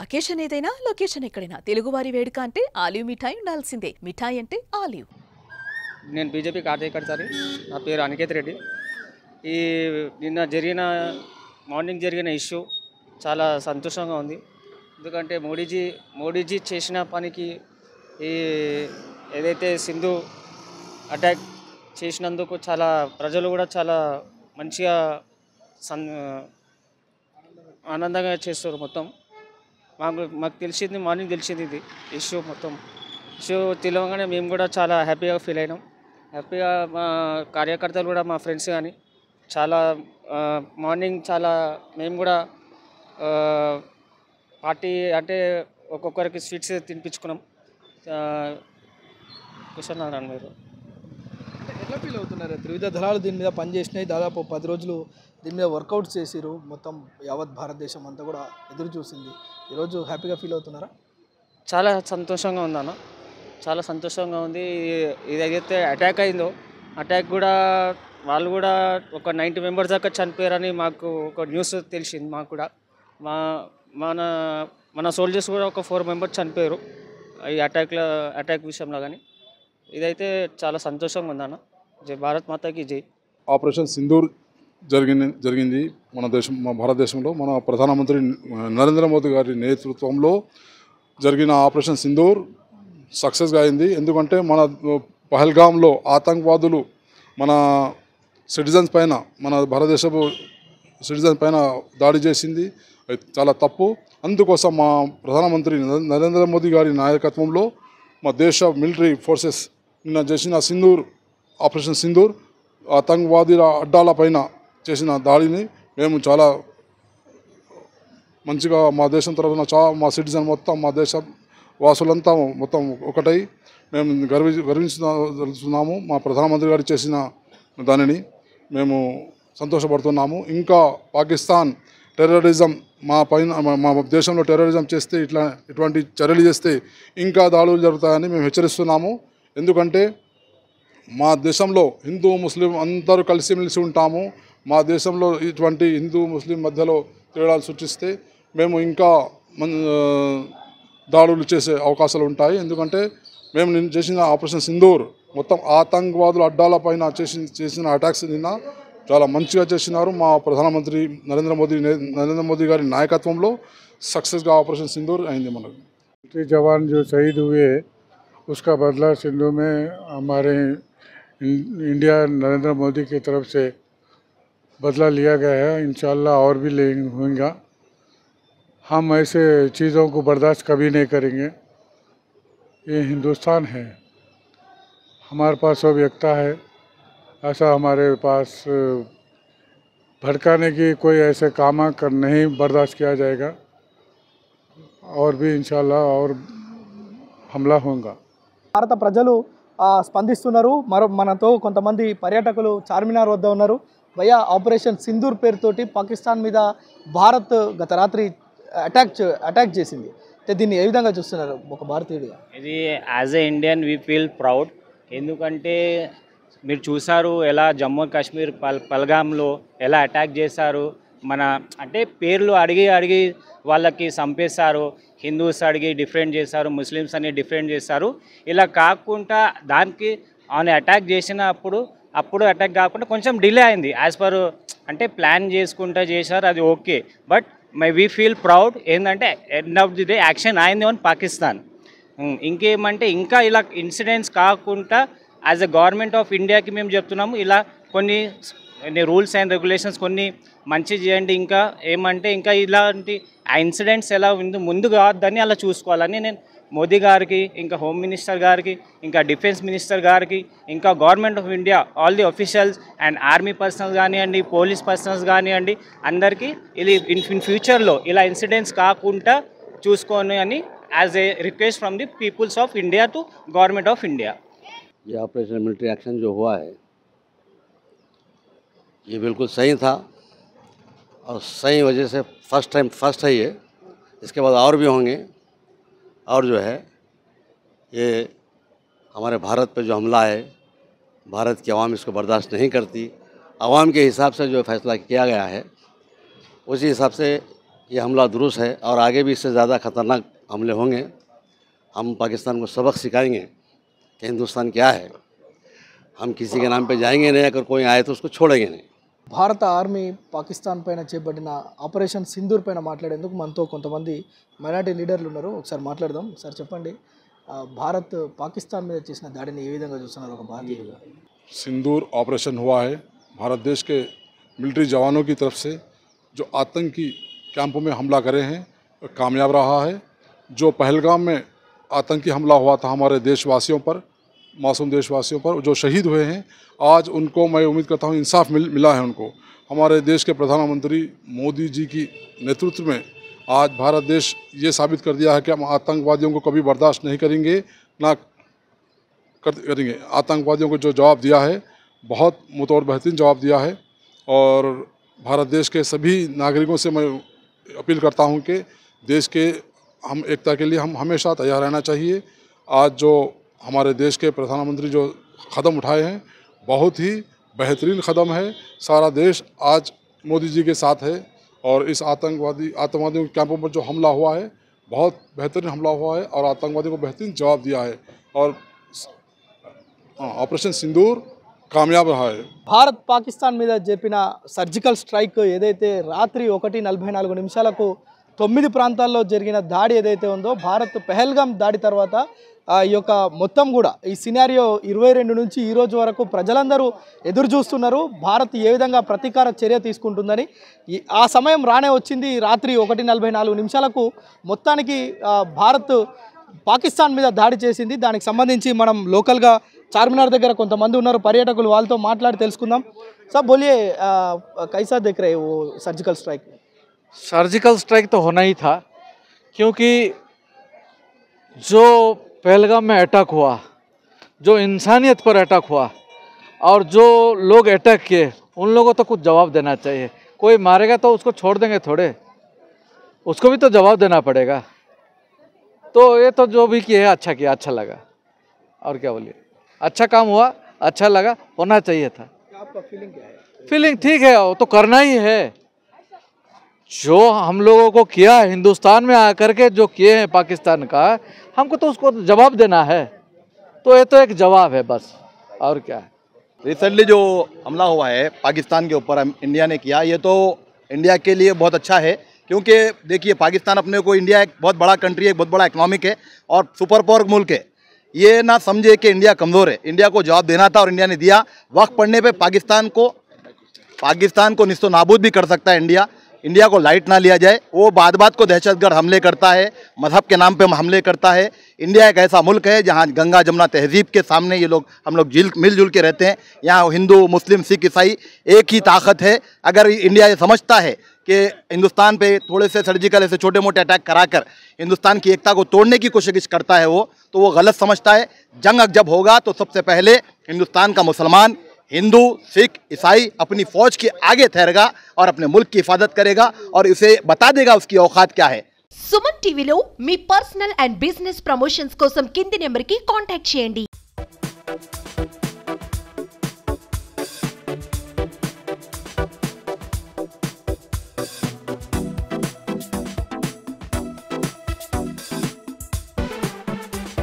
Occasion ఏదైనా location ఎక్కడైనా తెలుగువారి వేడుక అంటే ఆలివ్ మిఠాయి ఉండాల్సిందే. మిఠాయి అంటే ఆలివ్. నేను బీజేపీ కార్యకర్తని. నా పేరు అనికేత్ రెడ్డి. ఈ నిన్న జరిగిన మార్నింగ్ జరిగిన ఇష్యూ చాలా సంతోషంగా ఉంది. ఎందుకంటే మోడీజీ చేసిన పనికి ఈ ఏదైతే సింధు అటాక్ చేసినందుకు చాలా ప్రజలు కూడా చాలా మంచిగా ఆనందంగా చేస్తారు. మొత్తం మాకు తెలిసింది మార్నింగ్ తెలిసింది ఇది ఇష్యూ మొత్తం ఇష్యూ తెలియగానే మేము కూడా చాలా హ్యాపీగా ఫీల్ అయినాం. హ్యాపీగా మా కార్యకర్తలు కూడా మా ఫ్రెండ్స్ కానీ చాలా మార్నింగ్ చాలా మేము కూడా పార్టీ అంటే ఒక్కొక్కరికి స్వీట్స్ తినిపించుకున్నాం. క్వశ్చన్ అన్నాను మీరు ఎట్లా ఫీల్ అవుతున్నారు? త్రివిధ దళాలు దీని మీద పనిచేసినాయి, దాదాపు 10 రోజులు దీని మీద వర్కౌట్స్ చేసిరు. మొత్తం యావత్ భారతదేశం అంతా కూడా ఎదురు చూసింది. ఈరోజు హ్యాపీగా ఫీల్ అవుతున్నారా? చాలా సంతోషంగా ఉందన్న, చాలా సంతోషంగా ఉంది. ఇదైతే అటాక్ అయిందో అటాక్ కూడా వాళ్ళు కూడా ఒక 90 మెంబర్స్ దాకా చనిపోయారని మాకు ఒక న్యూస్ తెలిసింది. మాకు కూడా మన సోల్జర్స్ కూడా ఒక 4 మెంబర్స్ చనిపోయారు ఈ అటాక్ విషయంలో. కానీ ఇదైతే చాలా సంతోషంగా ఉందన్న. జై భారత్ మాతాకి జై. ఆపరేషన్ సింధూర్ జరిగింది మన భారతదేశంలో. మన ప్రధానమంత్రి నరేంద్ర మోదీ గారి నేతృత్వంలో జరిగిన ఆపరేషన్ సింధూర్ సక్సెస్గా అయింది. ఎందుకంటే మన పహల్గామ్లో ఆతంకవాదులు మన సిటిజన్స్ పైన, మన భారతదేశపు సిటిజన్స్ పైన దాడి చేసింది. చాలా తప్పు. అందుకోసం మా ప్రధానమంత్రి నరేంద్ర మోదీ గారి నాయకత్వంలో మా దేశ మిలిటరీ ఫోర్సెస్ నిన్న చేసిన ఆపరేషన్ సింధూర్ ఆతంకవాదుల అడ్డాల పైన చేసిన దాడిని మేము చాలా మంచిగా మా దేశం తరఫున మా సిటిజన్ మొత్తం, మా దేశ వాసులంతా మొత్తం ఒకటై మేము గర్వించుతున్నాము. మా ప్రధానమంత్రి గారు చేసిన దానిని మేము సంతోషపడుతున్నాము. ఇంకా పాకిస్తాన్ టెర్రరిజం మా దేశంలో టెర్రరిజం చేస్తే ఇటువంటి చర్యలు చేస్తే ఇంకా దాడులు జరుగుతాయని మేము హెచ్చరిస్తున్నాము. ఎందుకంటే మా దేశంలో హిందూ ముస్లిం అందరూ కలిసిమెలిసి ఉంటాము. మా దేశంలో ఇటువంటి హిందూ ముస్లిం మధ్యలో తేడాలు సృష్టిస్తే మేము ఇంకా దాడులు చేసే అవకాశాలు ఉంటాయి. ఎందుకంటే మేము నిన్న చేసిన ఆపరేషన్ సింధూర్ మొత్తం ఆతంకవాదుల అడ్డాల పైన చేసిన అటాక్స్ నిన్న చాలా మంచిగా చేసినారు. మా ప్రధానమంత్రి నరేంద్ర మోదీ గారి నాయకత్వంలో సక్సెస్గా ఆపరేషన్ సింధూర్ అయింది. మనకు जवान जो शहीद हुए उसका बदला सिंधु में हमारे इंडिया नरेंद्र मोदी की तरफ से बदला लिया गया है. इंशाल्लाह और भी होगा. हम ऐसे चीज़ों को बर्दाश्त कभी नहीं करेंगे. ये हिंदुस्तान है, हमारे पास सब एकता है. ऐसा हमारे पास भड़काने की कोई ऐसे काम नहीं बर्दाश्त किया जाएगा. और भी इंशाल्लाह और हमला होगा. భారత ప్రజలు స్పందిస్తున్నారు. మనతో కొంతమంది పర్యాటకులు చార్మినార్ వద్ద ఉన్నారు. భయ్యా, ఆపరేషన్ సింధూర్ పేరుతోటి పాకిస్తాన్ మీద భారత్ గత రాత్రి అటాక్ చేసింది. దీన్ని ఏ విధంగా చూస్తున్నారు ఒక భారతీయుడిగా? ఇది as a Indian we feel proud. ఎందుకంటే మీరు చూసారు ఎలా జమ్మూ కాశ్మీర్ పల్గామ్లో ఎలా అటాక్ చేశారు. మన అంటే పేర్లు అడిగి వాళ్ళకి చంపేశారు. హిందూస్ అడిగి డిఫరెంట్ చేశారు, ముస్లిమ్స్ అని డిఫరెంట్ చేశారు. ఇలా కాకుండా దానికి అటాక్ చేసినప్పుడు అటాక్ కాకుండా కొంచెం డిలే అయింది. యాజ్ పర్ అంటే ప్లాన్ చేసుకుంటూ చేశారు, అది okay. But we feel proud. ఏంటంటే end of the day action అయింది ఆన్ పాకిస్తాన్. ఇంకేమంటే ఇంకా ఇలా ఇన్సిడెంట్స్ కాకుండా యాజ్ ఎ గవర్నమెంట్ ఆఫ్ ఇండియాకి మేము చెప్తున్నాము, ఇలా కొన్ని రూల్స్ అండ్ రెగ్యులేషన్స్ కొన్ని మంచి చేయండి. ఇంకా ఏమంటే ఇంకా ఇలాంటి ఇన్సిడెంట్స్ ఎలా ముందు కావద్దని అలా చూసుకోవాలని నేను మోదీ గారికి, ఇంకా హోమ్ మినిస్టర్ గారికి, ఇంకా డిఫెన్స్ మినిస్టర్ గారికి, ఇంకా government of India all the officials and army personals కానివ్వండి, పోలీస్ పర్సనల్స్ కానివ్వండి, అందరికీ ఇది ఇన్ ఫ్యూచర్లో ఇలా ఇన్సిడెంట్స్ కాకుండా చూసుకొని అని as a request from the peoples of India to government of India. ये ऑपरेशन मिलिट्री एक्शन जो हुआ है ये बिल्कुल सही था और सही वजह से फर्स्ट है ये. इसके बाद और भी होंगे. और जो है ये हमारे भारत पे जो हमला है, भारत की आवाम इसको बर्दाश्त नहीं करती. आवाम के हिसाब से जो फैसला किया गया है उसी हिसाब से ये हमला दुरुस्त है और आगे भी इससे ज़्यादा खतरनाक हमले होंगे। हम पाकिस्तान को सबक सिखाएंगे कि हिंदुस्तान क्या है। हम किसी के नाम पे जाएंगे नहीं, अगर कोई आए तो उसको छोड़ेंगे नहीं। భారత ఆర్మీ పాకిస్తాన్ పైన చేపట్టిన ఆపరేషన్ సింధూర్ పైన మాట్లాడేందుకు మనతో కొంతమంది మైనార్టీ లీడర్లు ఉన్నారు. ఒకసారి మాట్లాడదాం. సార్ చెప్పండి, భారత్ పాకిస్తాన్ మీద చేసిన దాడిని ఏ విధంగా చూస్తున్నారు ఒక భారతీయులుగా? सिंदूर ऑपरेशन हुआ है भारत देश के मिलिट्री जवानों की तरफ से, जो आतंकी कैंपों में हमला करे हैं कामयाब रहा है। जो पहलगाम में आतंकी हमला हुआ था हमारे देशवासियों पर, मासूम देशवासियों पर जो शहीद हुए हैं, आज उनको मैं उम्मीद करता हूँ इंसाफ मिला है उनको। हमारे देश के प्रधानमंत्री मोदी जी की नेतृत्व में आज भारत देश ये साबित कर दिया है कि हम आतंकवादियों को कभी बर्दाश्त नहीं करेंगे, ना करेंगे। आतंकवादियों को जो जवाब दिया है बहुत मुतौर बेहतरीन जवाब दिया है। और भारत देश के सभी नागरिकों से मैं अपील करता हूं कि देश के हम एकता के लिए हम हमेशा तैयार रहना चाहिए। आज जो हमारे देश के प्रधानमंत्री जो कदम उठाए हैं बहुत ही बेहतरीन कदम है। सारा देश आज मोदी जी के साथ है और इस आतंकवादियों के कैंपों पर जो हमला हुआ है बहुत बेहतरीन हमला हुआ है और आतंकवादियों को बेहतरीन जवाब दिया है और ऑपरेशन सिंदूर కామయాబ్ రహా హై। భారత్ పాకిస్తాన్ మీద జరిపిన సర్జికల్ స్ట్రైక్ ఏదైతే రాత్రి 1:44 9 ప్రాంతాల్లో జరిగిన దాడి ఏదైతే ఉందో, భారత్ పెహల్గాం దాడి తర్వాత ఈ యొక్క మొత్తం కూడా ఈ సినారియో 22 నుంచి ఈ రోజు వరకు ప్రజలందరూ ఎదురు చూస్తున్నారు భారత్ ఏ విధంగా ప్రతీకార చర్య తీసుకుంటుందని. ఆ సమయం రానే వచ్చింది. రాత్రి 1:44 మొత్తానికి భారత్ పాకిస్తాన్ మీద దాడి చేసింది. దానికి సంబంధించి మనం లోకల్గా చార్మినార్ దగ్గర కొంతమంది ఉన్నారు పర్యాటకులు, వాళ్ళతో మాట్లాడి తెలుసుకుందాం. సార్ बोलिए, कैसा देख रहे हो सर्जिकल स्ट्राइक? सर्जिकल स्ट्राइक तो होना ही था, क्योंकि जो पहलगाम में अटैक हुआ, जो इंसानियत पर अटैक हुआ और जो लोग अटैक किए उन लोगों को तो कुछ जवाब देना चाहिए। कोई मारेगा तो उसको छोड़ देंगे थोड़े, उसको भी तो जवाब देना पड़ेगा। तो ये तो जो भी किया है अच्छा किया, अच्छा लगा। और क्या बोलिए, अच्छा काम हुआ, अच्छा लगा, होना चाहिए था। आपका फीलिंग क्या है? फीलिंग ठीक है, वो तो करना ही है। जो हम लोगों को किया हिंदुस्तान में आकर के जो किए हैं पाकिस्तान का, हमको तो उसको जवाब देना है। तो ये तो एक जवाब है बस, और क्या है। रिसेंटली जो हमला हुआ है पाकिस्तान के ऊपर इंडिया ने किया, ये तो इंडिया के लिए बहुत अच्छा है। क्योंकि देखिए पाकिस्तान अपने को, इंडिया एक बहुत बड़ा कंट्री है, बहुत बड़ा इकोनॉमिक है और सुपर पावर मुल्क है। ये ना समझे कि इंडिया कमज़ोर है, इंडिया को जवाब देना था और इंडिया ने दिया। वक्त पड़ने पे पाकिस्तान को निस्तो नाबूद भी कर सकता है इंडिया को लाइट ना लिया जाए। वो बात को दहशतगर्द हमले करता है, मजहब के नाम पे हमले करता है। इंडिया एक ऐसा मुल्क है जहाँ गंगा जमुना तहजीब के सामने ये लोग हम लोग मिलजुल के रहते हैं। यहाँ हिंदू मुस्लिम सिख ईसाई एक ही ताकत है। अगर इंडिया ये समझता है कि हिंदुस्तान पे थोड़े से सर्जिकल ऐसे छोटे मोटे अटैक कराकर हिंदुस्तान की एकता को तोड़ने की कोशिश करता है तो वो गलत समझता है। जंग जब होगा तो सबसे पहले हिंदुस्तान का मुसलमान, हिंदू, सिख, ईसाई अपनी फौज के आगे ठहरेगा और अपने मुल्क की हिफाजत करेगा और इसे बता देगा उसकी औकात क्या है। సుమన్ టీవీలో మీ పర్సనల్ అండ్ బిజినెస్ ప్రమోషన్స్ కోసం కింది నెంబర్కి కాంటాక్ట్ చేయండి.